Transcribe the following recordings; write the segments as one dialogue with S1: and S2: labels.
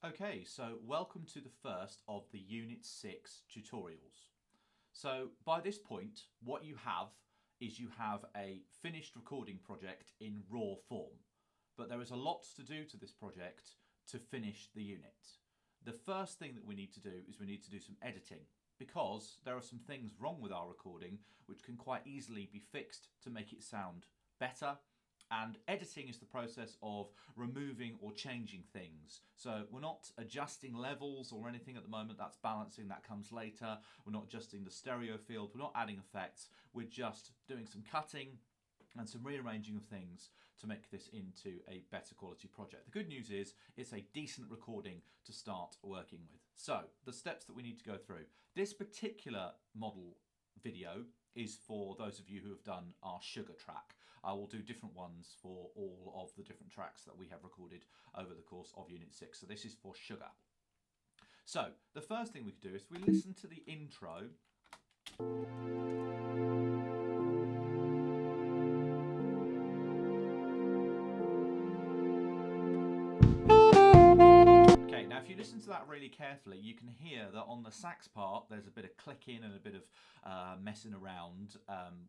S1: Okay, so welcome to the first of the Unit 6 tutorials. So by this point, what you have is you have a finished recording project in raw form, but there is a lot to do to this project to finish the unit. The first thing that we need to do is we need to do some editing because there are some things wrong with our recording which can quite easily be fixed to make it sound better. And editing is the process of removing or changing things. So we're not adjusting levels or anything at the moment. That's balancing, that comes later. We're not adjusting the stereo field. We're not adding effects. We're just doing some cutting and some rearranging of things to make this into a better quality project. The good news is it's a decent recording to start working with. So the steps that we need to go through. This particular model video is for those of you who have done our sugar track. I will do different ones for all of the different tracks that we have recorded over the course of Unit 6. So this is for sugar. So the first thing we could do is we listen to the intro. Okay, now if you listen to that really carefully, you can hear that on the sax part there's a bit of clicking and a bit of messing around,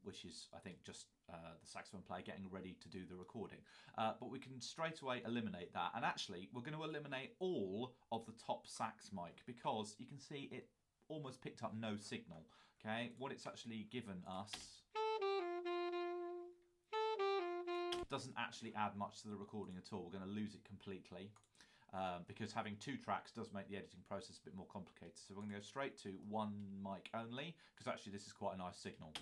S1: which is, I think, just the saxophone player getting ready to do the recording. But we can straight away eliminate that, and actually we're going to eliminate all of the top sax mic because you can see it almost picked up no signal. Okay, what it's actually given us doesn't actually add much to the recording at all. We're going to lose it completely. Because having two tracks does make the editing process a bit more complicated. So we're going to go straight to one mic only, because actually this is quite a nice signal.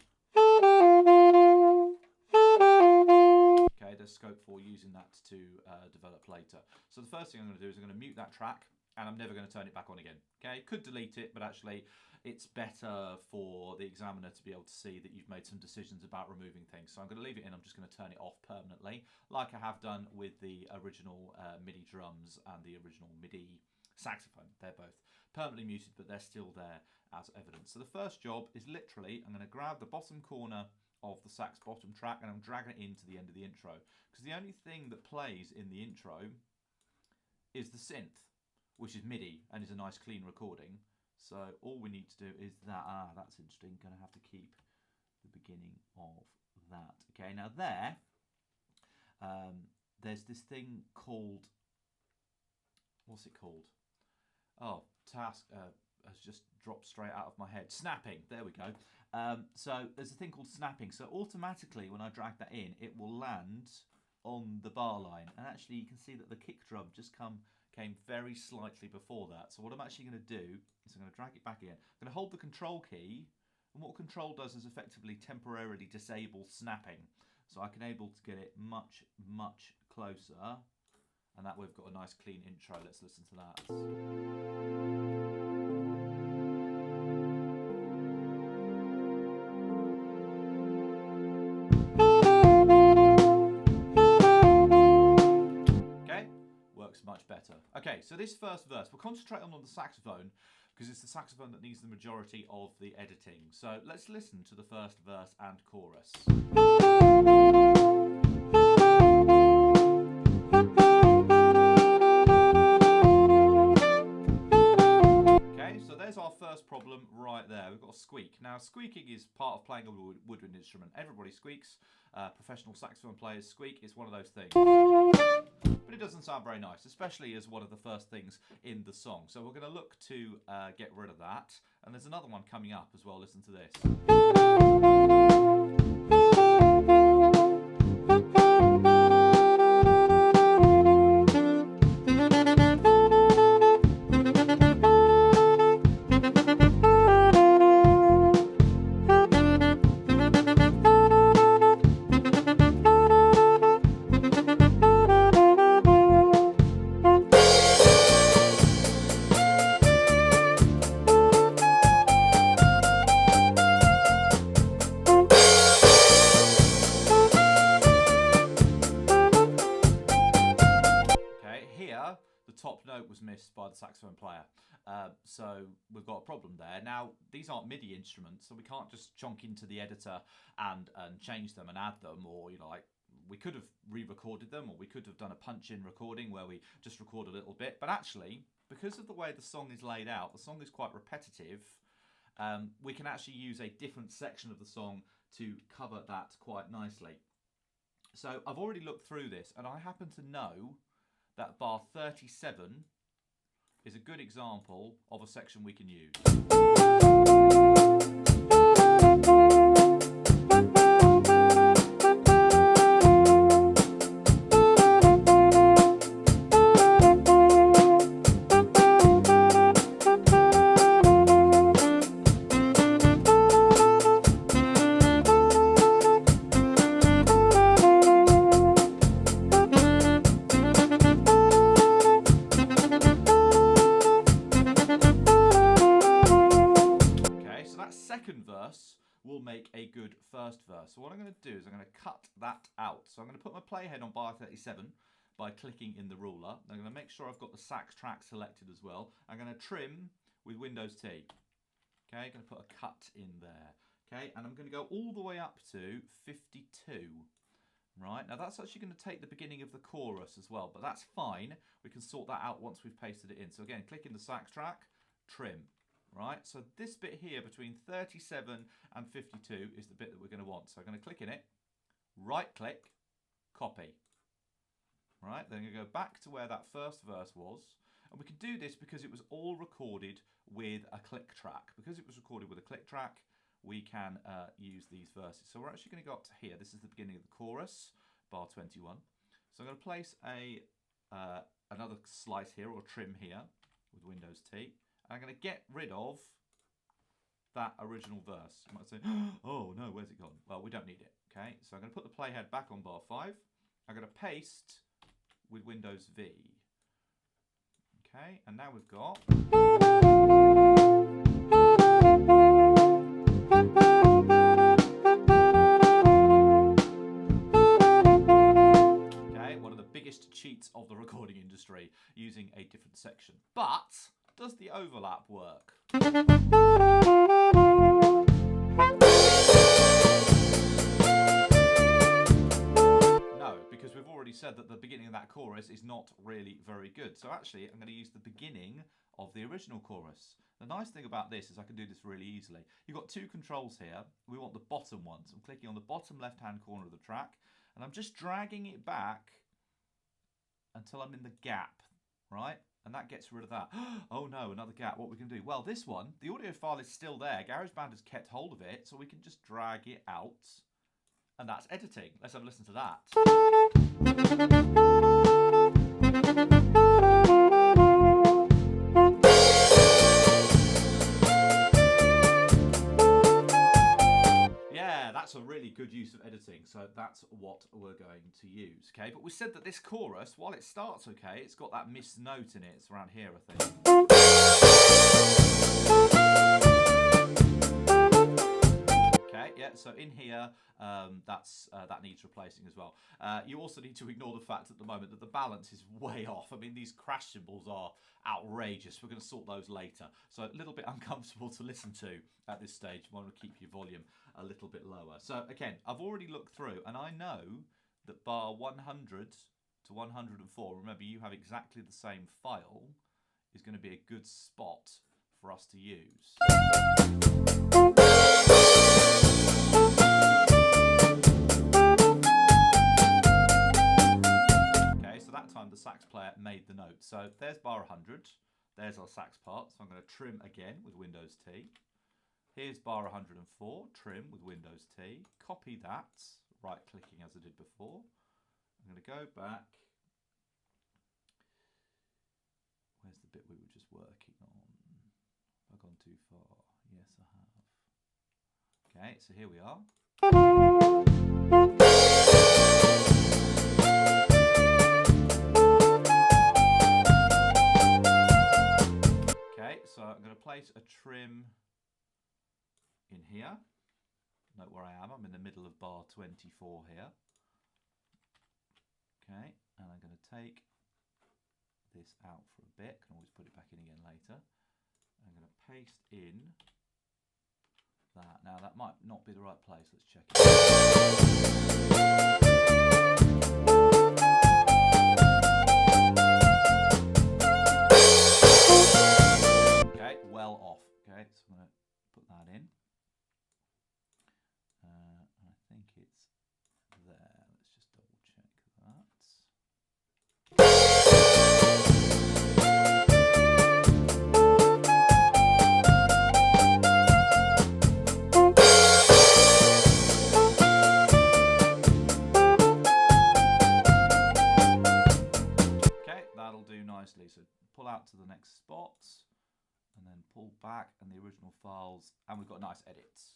S1: Okay, there's scope for using that to develop later. So the first thing I'm going to do is I'm going to mute that track, and I'm never going to turn it back on again. Okay, could delete it, but actually it's better for the examiner to be able to see that you've made some decisions about removing things. So I'm going to leave it in. I'm just going to turn it off permanently, like I have done with the original MIDI drums and the original MIDI saxophone. They're both permanently muted, but they're still there as evidence. So the first job is literally, I'm going to grab the bottom corner of the sax bottom track and I'm dragging it into the end of the intro, because the only thing that plays in the intro is the synth, which is MIDI and is a nice clean recording. So all we need to do is that. That's interesting. Going to have to keep the beginning of that. Okay, now there's this thing called, what's it called? Oh, task has just dropped straight out of my head. Snapping. There we go. So there's a thing called snapping. So automatically, when I drag that in, it will land on the bar line, and actually you can see that the kick drum just came very slightly before that. So what I'm actually going to do is I'm going to drag it back in. I'm going to hold the control key, and what control does is effectively temporarily disable snapping. So I can able to get it much, much closer, and that way we've got a nice clean intro. Let's listen to that. Much better. Okay, so this first verse, we'll concentrate on the saxophone because it's the saxophone that needs the majority of the editing. So let's listen to the first verse and chorus. Okay, so there's our first problem right there. We've got a squeak. Now, squeaking is part of playing a woodwind instrument. Everybody squeaks. Professional saxophone players squeak. It's one of those things. But it doesn't sound very nice, especially as one of the first things in the song. So we're going to look to get rid of that. And there's another one coming up as well. Listen to this. Top note was missed by the saxophone player, so we've got a problem there. Now, these aren't MIDI instruments, so we can't just chonk into the editor and change them and add them, or we could have re-recorded them, or we could have done a punch-in recording where we just record a little bit. But actually, because of the way the song is laid out, the song is quite repetitive. We can actually use a different section of the song to cover that quite nicely. So I've already looked through this, and I happen to know that bar 37 is a good example of a section we can use. Second verse will make a good first verse. So what I'm going to do is I'm going to cut that out. So I'm going to put my playhead on bar 37 by clicking in the ruler. I'm going to make sure I've got the sax track selected as well. I'm going to trim with Windows T. Okay, I'm going to put a cut in there. Okay, and I'm going to go all the way up to 52. Right, now that's actually going to take the beginning of the chorus as well, but that's fine. We can sort that out once we've pasted it in. So again, click in the sax track, trim. Right, so this bit here between 37 and 52 is the bit that we're going to want. So I'm going to click in it, right click, copy. Right, then I'm going to go back to where that first verse was. And we can do this because it was all recorded with a click track. Because it was recorded with a click track, we can use these verses. So we're actually going to go up to here. This is the beginning of the chorus, bar 21. So I'm going to place another slice here, or trim here, with Windows T. I'm going to get rid of that original verse. You might say, oh no, where's it gone? Well, we don't need it, okay? So I'm going to put the playhead back on bar 5. I'm going to paste with Windows V. Okay, and now we've got... Okay, one of the biggest cheats of the recording industry, using a different section. But... does the overlap work? No, because we've already said that the beginning of that chorus is not really very good. So actually, I'm going to use the beginning of the original chorus. The nice thing about this is I can do this really easily. You've got two controls here. We want the bottom one. So I'm clicking on the bottom left-hand corner of the track, and I'm just dragging it back until I'm in the gap, right? And that gets rid of that. Oh no, another gap. What we can do? Well, this one, the audio file is still there. GarageBand has kept hold of it, so we can just drag it out. And that's editing. Let's have a listen to that. Yeah, that's a really good use of editing. So that's what we're going to use. Okay, but we said that this chorus, while it starts okay, it's got that missed note in it. It's around here, I think. Okay, yeah, so in here, that needs replacing as well. You also need to ignore the fact at the moment that the balance is way off. I mean, these crash cymbals are outrageous. We're going to sort those later. So a little bit uncomfortable to listen to at this stage. You want to keep your volume a little bit lower. So again, I've already looked through, and I know that bar 100 to 104, remember you have exactly the same file, is going to be a good spot for us to use. Okay, so that time the sax player made the note. So there's bar 100, there's our sax part, so I'm going to trim again with Windows T. Here's bar 104, trim with Windows T. Copy that, right-clicking as I did before. I'm going to go back. Where's the bit we were just working on? Have I gone too far? Yes, I have. Okay, so here we are. Okay, so I'm going to place a trim in here. Note where I am. I'm in the middle of bar 24 here. Okay, and I'm going to take this out for a bit. Can always put it back in again later. I'm going to paste in that. Now that might not be the right place. Let's check it. that'll do nicely. So pull out to the next spot and then pull back and the original files, and we've got nice edits.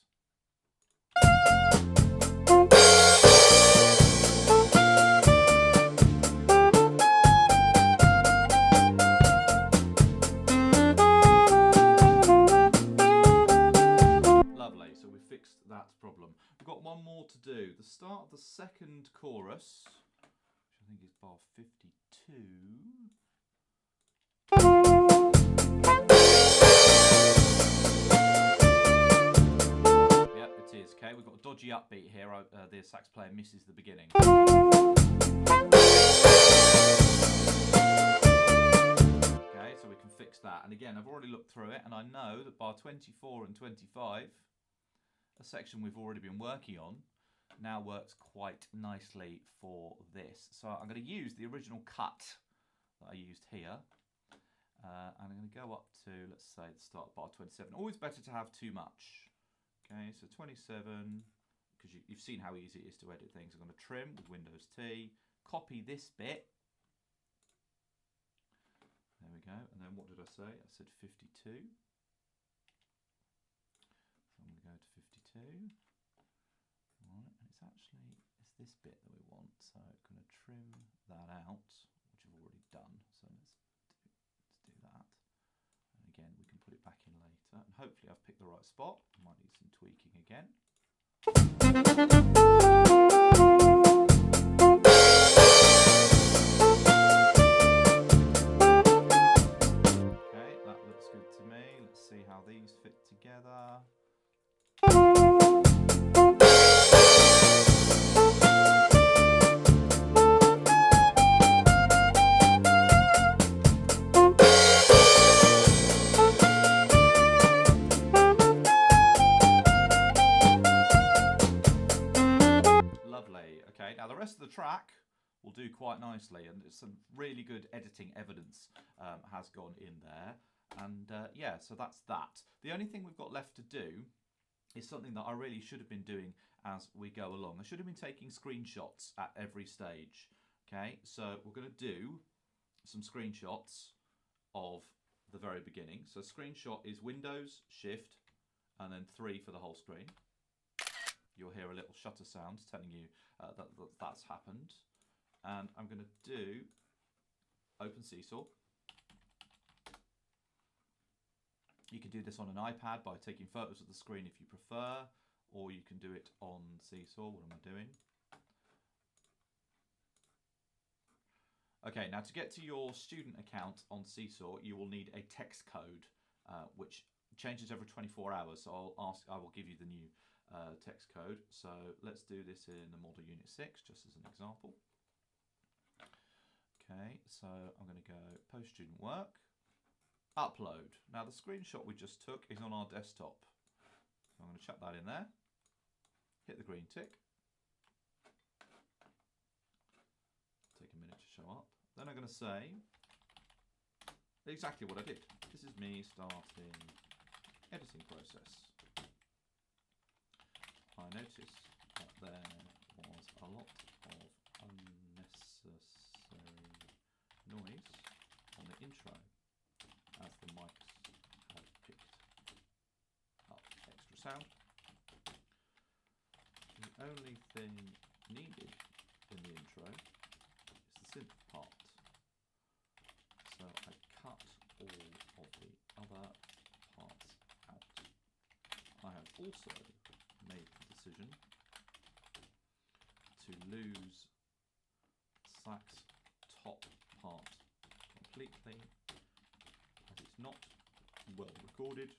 S1: Lovely, so we fixed that problem. We've got one more to do. The start of the second chorus, which I think is bar 52. Yep, it is. Okay, we've got a dodgy upbeat here. The sax player misses the beginning. Okay, so we can fix that. And again, I've already looked through it, and I know that bar 24 and 25, a section we've already been working on, now works quite nicely for this. So I'm going to use the original cut that I used here. And I'm going to go up to, let's say, the start bar 27. Always better to have too much. Okay, so 27, because you've seen how easy it is to edit things. I'm going to trim with Windows T, copy this bit. There we go. And then what did I say? I said 52. So I'm going to go to 52. Right, and it's this bit that we want. So I'm going to trim that out, which I've already done. So let's do that. And again, we can put it back in later. And hopefully I've picked the right spot. I might need some tweaking again. Okay, that looks good to me. Let's see how these fit together. Okay, now the rest of the track will do quite nicely, and some really good editing evidence has gone in there. And yeah, so that's that. The only thing we've got left to do is something that I really should have been doing as we go along. I should have been taking screenshots at every stage. Okay, so we're going to do some screenshots of the very beginning. So screenshot is Windows, Shift, and then 3 for the whole screen. You'll hear a little shutter sound telling you that's happened. And I'm going to do Open Seesaw. You can do this on an iPad by taking photos of the screen if you prefer, or you can do it on Seesaw. What am I doing? Okay, now to get to your student account on Seesaw, you will need a text code, which changes every 24 hours. So I will give you the new text code. So let's do this in the Model Unit 6, just as an example. Okay, so I'm going to go Post Student Work, Upload. Now the screenshot we just took is on our desktop. So I'm going to chuck that in there, hit the green tick, take a minute to show up. Then I'm going to say exactly what I did. This is me starting editing process. I noticed that there was a lot of unnecessary noise on the intro as the mics had picked up extra sound. The only thing needed in the intro is the synth part. So I cut all of the other parts out. I have also made the decision to lose sax top part completely, as it's not well recorded,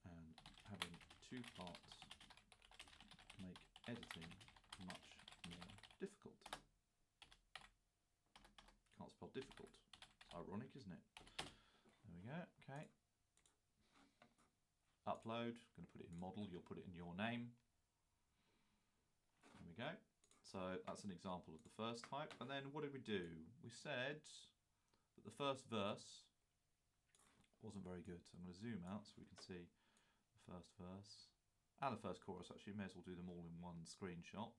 S1: and having two parts make editing much more difficult. Can't spell difficult. It's ironic, isn't it? There we go. Okay. Upload, I'm going to put it in model, you'll put it in your name. There we go. So that's an example of the first type. And then what did we do? We said that the first verse wasn't very good. So I'm going to zoom out so we can see the first verse and the first chorus. Actually, may as well do them all in one screenshot.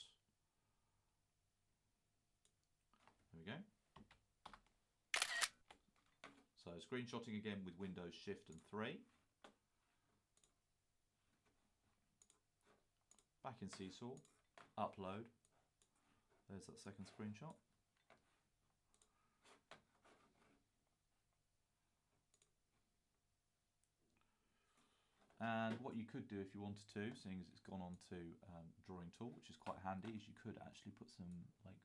S1: There we go. screenshotting again with Windows Shift and 3. Back in Seesaw, upload. There's that second screenshot. And what you could do if you wanted to, seeing as it's gone on to drawing tool, which is quite handy, is you could actually put some like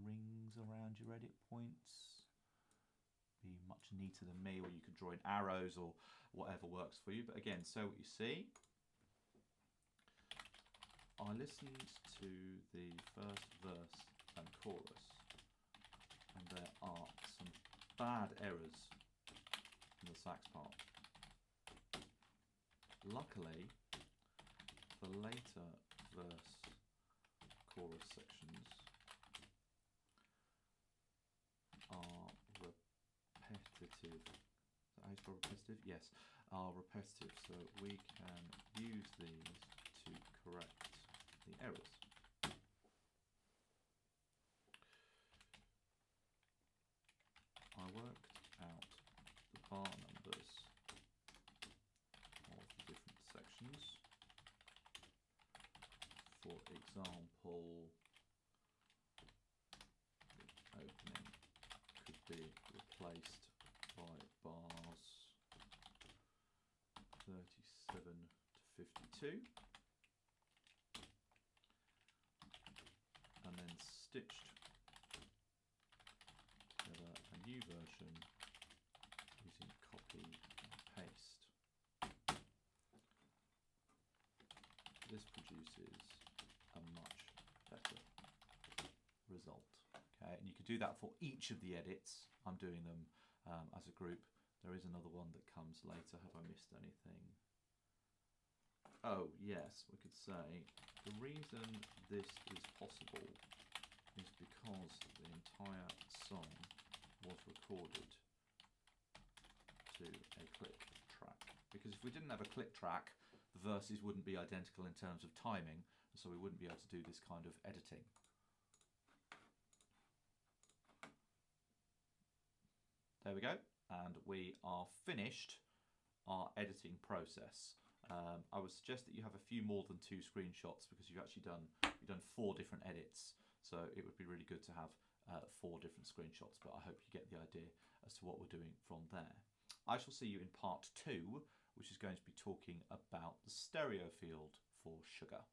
S1: rings around your edit points. Be much neater than me, or you could draw in arrows or whatever works for you. But again, so what you see, I listened to the first verse and chorus, and there are some bad errors in the sax part. Luckily, the later verse chorus sections are repetitive. Is that how you spell repetitive? Yes, are repetitive, so we can use these to correct the errors. I worked out the bar numbers of the different sections. For example, the opening could be replaced by bars 37 to 52, and then stitched together a new version using copy and paste. This produces a much better result. Okay, and you could do that for each of the edits. I'm doing them as a group. There is another one that comes later. Have I missed anything? Oh yes, we could say the reason this is possible is because the entire song was recorded to a click track. Because if we didn't have a click track, the verses wouldn't be identical in terms of timing, so we wouldn't be able to do this kind of editing. There we go, and we are finished our editing process. I would suggest that you have a few more than 2 screenshots, because you've actually done 4 different edits, so it would be really good to have 4 different screenshots, but I hope you get the idea as to what we're doing from there. I shall see you in part 2, which is going to be talking about the stereo field for sugar.